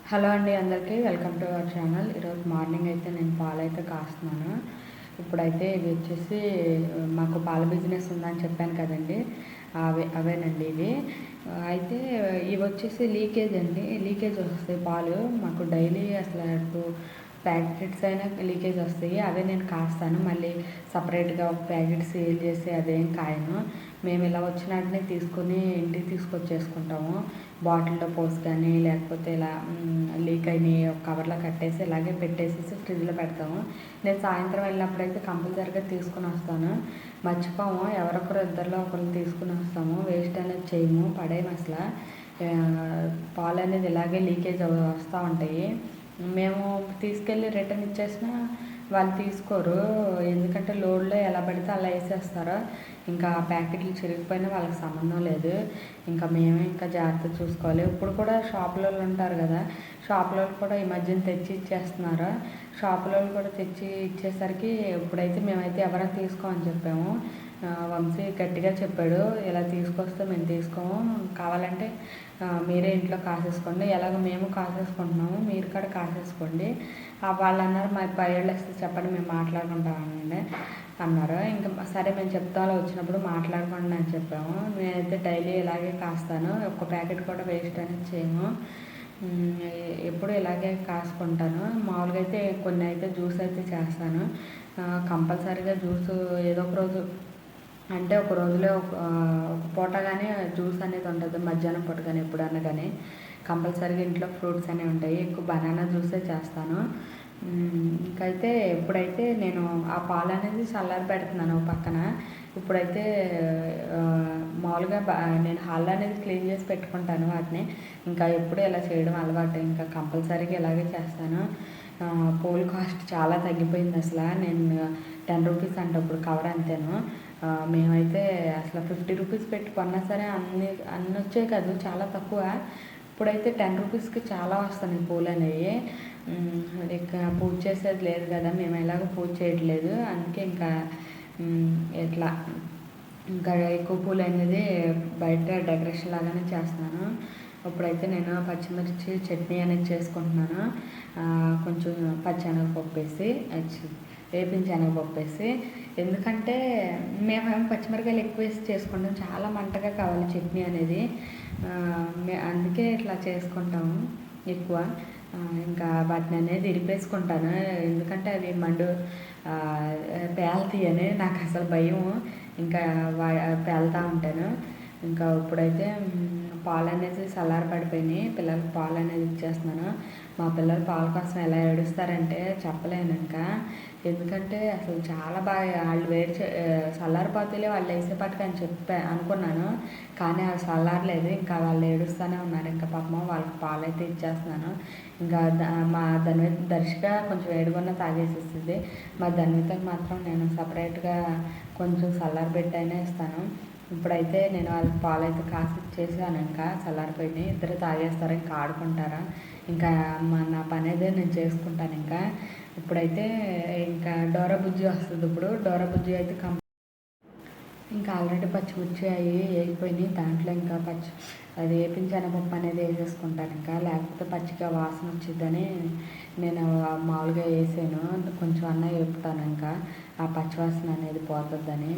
Hello అండి, అందరికీ welcome to our channel. ఈరోజు మార్నింగ్ అయితే నేను పాలైతే కాస్తున్నాను. ఇప్పుడైతే ఇవి వచ్చేసి మాకు పాల బిజినెస్ ఉందని చెప్పాను కదండి, అవేనండి ఇవి. అయితే ఇవి వచ్చేసి లీకేజ్ అండి, లీకేజ్ వస్తాయి పాలు మాకు డైలీ. అసలు 2 ప్యాకెట్స్ అయినా లీకేజ్ వస్తాయి. అవే నేను కాస్తాను. మళ్ళీ సపరేట్గా ఒక ప్యాకెట్ సేల్ చేసి అదేం కాయను. మేము ఇలా వచ్చినట్టునే తీసుకుని ఇంటికి తీసుకొచ్చేసుకుంటాము. బాటిల్లో పోసి కానీ, లేకపోతే ఇలా లీక్ అయినాయి ఒక కవర్లో కట్టేసి ఇలాగే పెట్టేసి ఫ్రిడ్జ్లో పెడతాము. నేను సాయంత్రం వెళ్ళినప్పుడైతే కంపల్సరీగా తీసుకుని వస్తాను. మర్చిపోము, ఎవరొకరు ఇద్దరిలో ఒకరు తీసుకుని వస్తాము. వేస్ట్ అనేది చేయము, పడేము అసలు. పాలు అనేది ఇలాగే లీకేజ్ వస్తూ ఉంటాయి. మేము తీసుకెళ్ళి రిటర్న్ ఇచ్చేసినా వాళ్ళు తీసుకోరు. ఎందుకంటే లోడ్లో ఎలా పడితే అలా వేసేస్తారు. ఇంకా ప్యాకెట్లు చిరిగిపోయినా వాళ్ళకి సంబంధం లేదు. ఇంకా మేమే ఇంకా జాగ్రత్త చూసుకోవాలి. ఇప్పుడు కూడా షాపులో ఉంటారు కదా, షాపులో కూడా ఈ మధ్యన తెచ్చి ఇచ్చేస్తున్నారు. షాపులో కూడా తెచ్చి ఇచ్చేసరికి ఇప్పుడైతే మేమైతే ఎవరైనా తీసుకోమని చెప్పాము. వంశీ గట్టిగా చెప్పాడు, ఇలా తీసుకొస్తే మేము తీసుకోము, కావాలంటే మీరే ఇంట్లో కాసేసుకోండి, ఎలాగో మేము కాసేసుకుంటున్నాము, మీరు కూడా కాసేసుకోండి. వాళ్ళు అన్నారు, మా 5 ఏళ్ళు వస్తే చెప్పండి, మేము మాట్లాడుకుంటామండి అన్నారు. ఇంకా సరే మేము చెప్తాలో వచ్చినప్పుడు మాట్లాడుకోండి అని చెప్పాము. నేనైతే డైలీ ఇలాగే కాస్తాను, ఒక్క ప్యాకెట్ కూడా వేస్ట్ అనేది చేయము. ఎప్పుడు ఇలాగే కాసుకుంటాను. మామూలుగా అయితే కొన్ని అయితే జ్యూస్ అయితే చేస్తాను. కంపల్సరీగా జ్యూస్ ఏదో ఒక రోజు, అంటే ఒక రోజులో ఒక పూట కానీ జ్యూస్ అనేది ఉంటుంది. మధ్యాహ్నం పూట కానీ ఎప్పుడన్నా కానీ కంపల్సరీగా ఇంట్లో ఫ్రూట్స్ అనేవి ఉంటాయి. ఎక్కువ బనానా జ్యూసే చేస్తాను. ఇంకైతే ఇప్పుడైతే నేను ఆ పాలు అనేది చల్లారి పెడుతున్నాను పక్కన. ఇప్పుడైతే మామూలుగా నేను హాల్ అనేది క్లీన్ చేసి పెట్టుకుంటాను వాటిని. ఇంకా ఎప్పుడు ఇలా చేయడం అలవాటు, ఇంకా కంపల్సరీగా ఇలాగే చేస్తాను. పూల కాస్ట్ చాలా తగ్గిపోయింది అసలు. నేను 10 రూపీస్ అంటే ఇప్పుడు కవర్ అంతేను. మేమైతే అసలు 50 రూపీస్ పెట్టి కొన్నా సరే అన్ని వచ్చాయి కాదు, చాలా తక్కువ. ఇప్పుడైతే 10 రూపీస్కి చాలా వస్తున్నాయి పూలు అనేవి. ఇక పూజ చేసేది లేదు కదా, మేము ఎలాగో పూజ చేయట్లేదు, అందుకే ఇంకా ఇట్లా ఇంకా ఎక్కువ పూలు అనేది బయట డెకరేషన్ లాగానే చేస్తున్నాను. ఇప్పుడైతే నేను పచ్చిమిర్చి చట్నీ అనేది చేసుకుంటున్నాను. కొంచెం పచ్చెనగపప్పు వేసి, వేపిన శనగపప్పు వేసి. ఎందుకంటే మేమేమో పచ్చిమిరకాయలు ఎక్కువ వేసి చేసుకుంటాం, చాలా మంటగా కావాలి చట్నీ అనేది. అందుకే ఇట్లా చేసుకుంటాము ఎక్కువ. ఇంకా వాటిని అనేది ఇరిపేసుకుంటాను, ఎందుకంటే అవి పేలుతాయి అని నాకు అసలు భయం. ఇంకా పేలుతూ ఉంటాను. ఇంకా ఇప్పుడైతే పాలు అనేది చల్లారి పడిపోయినాయి, పిల్లలకి పాలు అనేది ఇచ్చేస్తున్నాను. మా పిల్లలు పాల కోసం ఎలా ఏడుస్తారంటే చెప్పలేను ఇంకా. ఎందుకంటే అసలు చాలా బాగా వాళ్ళు చల్లారిపోతేలే వాళ్ళు వేసేపట్టుకు అని అనుకున్నాను, కానీ అవి చల్లారలేదు. ఇంకా వాళ్ళు ఏడుస్తూనే ఉన్నారు. ఇంకా పాపం వాళ్ళకి పాలు అయితే ఇచ్చేస్తున్నాను. ఇంకా మా దర్శిక కొంచెం వేడిగా తాగేసేస్తుంది. మా ధన్వితకు మాత్రం నేను సపరేట్గా కొంచెం చల్లారి పెట్టి అయినా ఇస్తాను. ఇప్పుడైతే నేను వాళ్ళకి పాలు అయితే కాసి ఇచ్చేసాను. ఇంకా చల్లారిపోయినాయి, ఇద్దరు తాగేస్తారు, ఇంకా ఆడుకుంటారా. ఇంకా నా పని అయితే నేను చేసుకుంటాను. ఇంకా ఇప్పుడైతే ఇంకా డోరా బుజ్జి వస్తుంది. ఇప్పుడు డోరా బుజ్జి అయితే ఇంకా ఆల్రెడీ పచ్చిమిర్చి అవి వేగిపోయినాయి. దాంట్లో ఇంకా అది వేపిన శనగపప్పు అనేది వేసేసుకుంటాను. ఇంకా లేకపోతే పచ్చిగా వాసన వచ్చిద్దని నేను మామూలుగా వేసాను. కొంచెం అన్న వేపుతాను, ఇంకా ఆ పచ్చివాసన అనేది పోతుందని.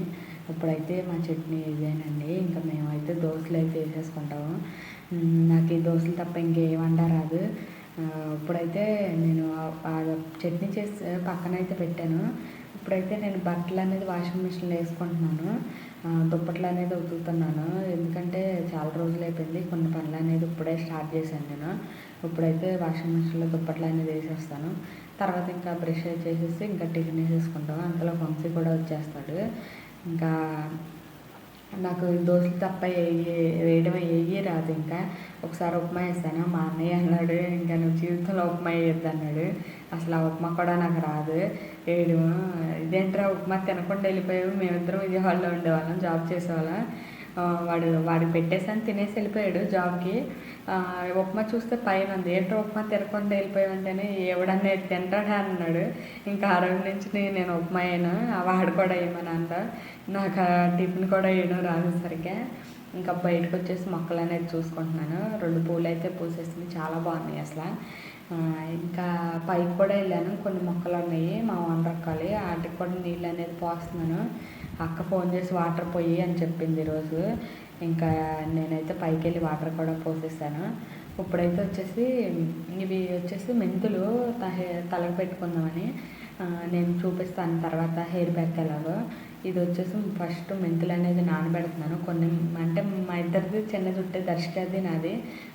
ఇప్పుడైతే మా చట్నీ ఇదేనండి. ఇంకా మేమైతే దోశలు అయితే వేసేసుకుంటాము. నాకు ఈ దోశలు తప్ప ఇంకేం వండరాదు. ఇప్పుడైతే నేను చట్నీ చేసి పక్కన అయితే పెట్టాను. ఇప్పుడైతే నేను బట్టలు అనేది వాషింగ్ మిషన్లో వేసుకుంటున్నాను. దుప్పట్లు అనేది ఉతుకుతున్నాను, ఎందుకంటే చాలా రోజులు అయిపోయింది. కొన్ని పనులు అనేది ఇప్పుడే స్టార్ట్ చేశాను నేను. ఇప్పుడైతే వాషింగ్ మిషన్లో దుప్పట్లు అనేది వేసేస్తాను. తర్వాత ఇంకా బ్రష్ చేసేసి ఇంకా టిఫిన్ వేసేసుకుంటాము. అంతలో వంశీ కూడా వచ్చేస్తాడు. ఇంకా నాకు దోశలు తప్ప వేయడం రాదు. ఇంకా ఒకసారి ఉప్మా వేస్తాను. మా అన్నయ్య అన్నాడు, ఇంకా నువ్వు జీవితంలో ఉప్మా వేయద్దు అన్నాడు. అసలు ఆ ఉప్మా కూడా నాకు రాదు వేయడం. ఇదేంట్రా ఉప్మా తినకుండా వెళ్ళిపోయావు, మేమిద్దరం విజయవాడలో ఉండేవాళ్ళం, జాబ్ చేసేవాళ్ళం. వాడికి పెట్టేసాను, తినేసి వెళ్ళిపోయాడు జాబ్కి. ఉప్మా చూస్తే పైన ఉంది, ఏంటో ఉప్మా తినకుండా వెళ్ళిపోయావంటేనే ఎవడన్నా తింటాడా అన్నాడు. ఇంకా ఆ రోజు నుంచి నేను ఉప్మా వేయను, వాడు కూడా వేయమని అంట. నాకు టిఫిన్ కూడా వేయడం రాదు సరిగ్గా. ఇంకా బయటకు వచ్చేసి మొక్కలు అనేది చూసుకుంటున్నాను. 2 పూలు అయితే పూసేసినాయి, చాలా బాగున్నాయి అసలు. ఇంకా పైకి కూడా వెళ్ళాను, కొన్ని మొక్కలు ఉన్నాయి మా ఓనర్ అక్కలి, వాటికి కూడా నీళ్ళు అనేది పోస్తున్నాను. అక్క ఫోన్ చేసి వాటర్ పోయి అని చెప్పింది ఈరోజు. ఇంకా నేనైతే పైకి వెళ్ళి వాటర్ కూడా పోసేసాను. ఇప్పుడైతే వచ్చేసి ఇవి వచ్చేసి మెంతులు తలకు పెట్టుకుందామని నేను చూపిస్తాను తర్వాత హెయిర్ ప్యాక్ ఎలాగో. ఇది వచ్చేసి ఫస్ట్ మెంతులు అనేది నానబెడుతున్నాను. కొన్ని అంటే మా ఇద్దరిది చిన్న జుట్టే, దర్శకది నాది,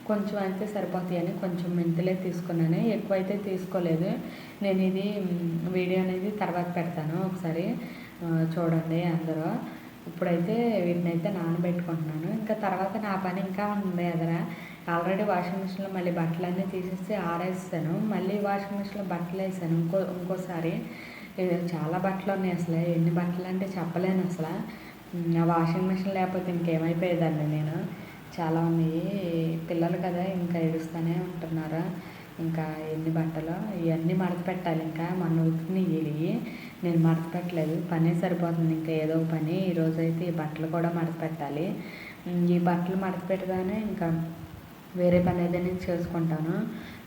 కొంచెం అయితే సరిపోతాయి అని కొంచెం మెంతులే తీసుకున్నాను, ఎక్కువ అయితే తీసుకోలేదు. నేను ఇది వీడియో అనేది తర్వాత పెడతాను, ఒకసారి చూడండి అందరూ. ఇప్పుడైతే వీటిని అయితే నానబెట్టుకుంటున్నాను. ఇంకా తర్వాత నా పని ఇంకా ఉంది ఎదర. ఆల్రెడీ వాషింగ్ మిషన్లో మళ్ళీ బట్టలన్నీ తీసేసి ఆరేసాను, మళ్ళీ వాషింగ్ మిషన్లో బట్టలు వేసాను ఇంకోసారి. చాలా బట్టలు ఉన్నాయి, అసలు ఎన్ని బట్టలు అంటే చెప్పలేను అసలు. ఆ వాషింగ్ మిషన్ లేకపోతే ఇంకేమైపోయేదాన్ని నేను. చాలా ఉన్నాయి, పిల్లలు కదా ఇంకా ఏడుస్తూనే ఉంటున్నారు. ఇంకా ఎన్ని బట్టలు ఇవన్నీ మడత పెట్టాలి. ఇంకా మొన్న ఉతికినవి ఇవి నేను మడత పెట్టలేదు, పనే సరిపోతుంది ఇంకా ఏదో పని. ఈరోజైతే ఈ బట్టలు కూడా మడత పెట్టాలి. ఈ బట్టలు మడత పెట్టగానే ఇంకా వేరే పని ఏదైనా చేసుకుంటాను.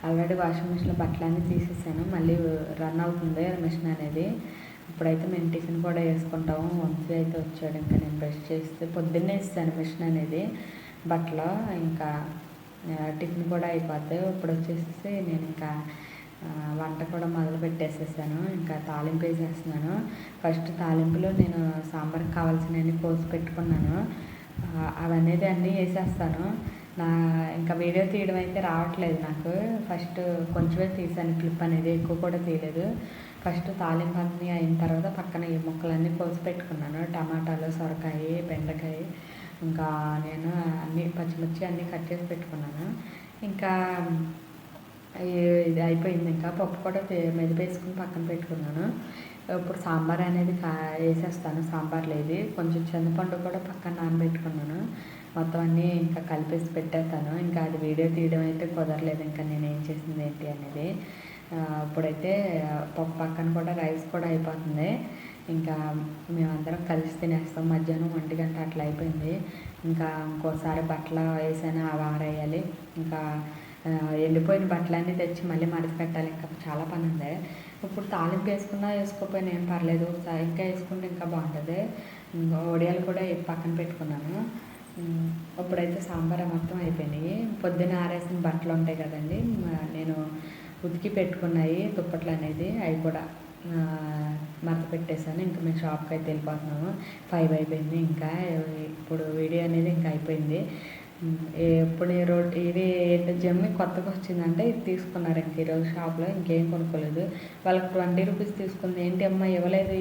ఆల్రెడీ వాషింగ్ మిషన్లో బట్టలన్నీ తీసేసాను, మళ్ళీ రన్ అవుతుంది మిషన్ అనేది. ఇప్పుడైతే మేము టిఫిన్ కూడా వేసుకుంటాము. వంశీ అయితే వచ్చాడు, ఇంకా నేను బ్రష్ చేస్తే పొద్దున్నే ఇస్తాను మిషన్ అనేది బట్టలు. ఇంకా టిఫిన్ కూడా అయిపోతాయి. ఇప్పుడు వచ్చేసి నేను ఇంకా వంట కూడా మొదలు పెట్టేసేసాను. ఇంకా తాలింపు వేసేస్తున్నాను. ఫస్ట్ తాలింపులో నేను సాంబార్కి కావాల్సినవన్నీ కోసి పెట్టుకున్నాను, అవనేది అన్నీ వేసేస్తాను. ఇంకా వీడియో తీయడం అయితే రావట్లేదు నాకు. ఫస్ట్ కొంచెమే తీసాను క్లిప్ అనేది, ఎక్కువ కూడా తీయలేదు. ఫస్ట్ తాలింపు అన్నీ అయిన తర్వాత పక్కన ఈ ముక్కలన్నీ కోసి పెట్టుకున్నాను. టమాటాలు, సొరకాయ, బెండకాయ, ఇంకా నేను అన్నీ పచ్చిమిర్చి అన్నీ కట్ చేసి పెట్టుకున్నాను. ఇంకా ఇది అయిపోయింది. ఇంకా పప్పు కూడా మెదిపేసుకుని పక్కన పెట్టుకున్నాను. ఇప్పుడు సాంబార్ అనేది వేసేస్తాను. సాంబార్లో ఇది కొంచెం చింతపండు కూడా పక్కన నానబెట్టుకున్నాను. మొత్తం అన్నీ ఇంకా కలిపేసి పెట్టేస్తాను. ఇంకా అది వీడియో తీయడం అయితే కుదరలేదు, ఇంకా నేను ఏం చేసింది ఏంటి అనేది. ఇప్పుడైతే పప్పు పక్కన కూడా రైస్ కూడా అయిపోతుంది. ఇంకా మేమందరం కలిసి తినేస్తాం. మధ్యాహ్నం 1 గంట అట్లా అయిపోయింది. ఇంకా ఇంకోసారి బట్టలు వేసాను, అవి ఆరేయాలి. ఇంకా ఎండిపోయిన బట్టలన్నీ తెచ్చి మళ్ళీ మడత పెట్టాలి. ఇంకా చాలా పని ఉంది. ఇప్పుడు తాలింపు వేసుకున్నా వేసుకోకపోయినా ఏం పర్లేదు, ఇంకా వేసుకుంటే ఇంకా బాగుంటుంది. ఇంకా వడియాలు కూడా పక్కన పెట్టుకున్నాను. ఇప్పుడైతే సాంబార్ మొత్తం అయిపోయినాయి. పొద్దున్న ఆరేసిన బట్టలు ఉంటాయి కదండి, నేను ఉతికి పెట్టుకున్నాయి దుప్పట్లు అనేది, అవి కూడా మడత పెట్టేశాను. ఇంకా మేము షాప్కి అయితే వెళ్ళిపోతున్నాము. 5 అయిపోయింది. ఇంకా ఇప్పుడు వీడియో అనేది ఇంకా అయిపోయింది. ఇప్పుడు ఇది జమ్మి కొత్తగా వచ్చిందంటే ఇది తీసుకున్నారు ఇంక ఈరోజు షాప్లో, ఇంకేం కొనుక్కోలేదు. వాళ్ళకి 20 రూపీస్ తీసుకుంది. ఏంటి అమ్మ ఇవ్వలేదు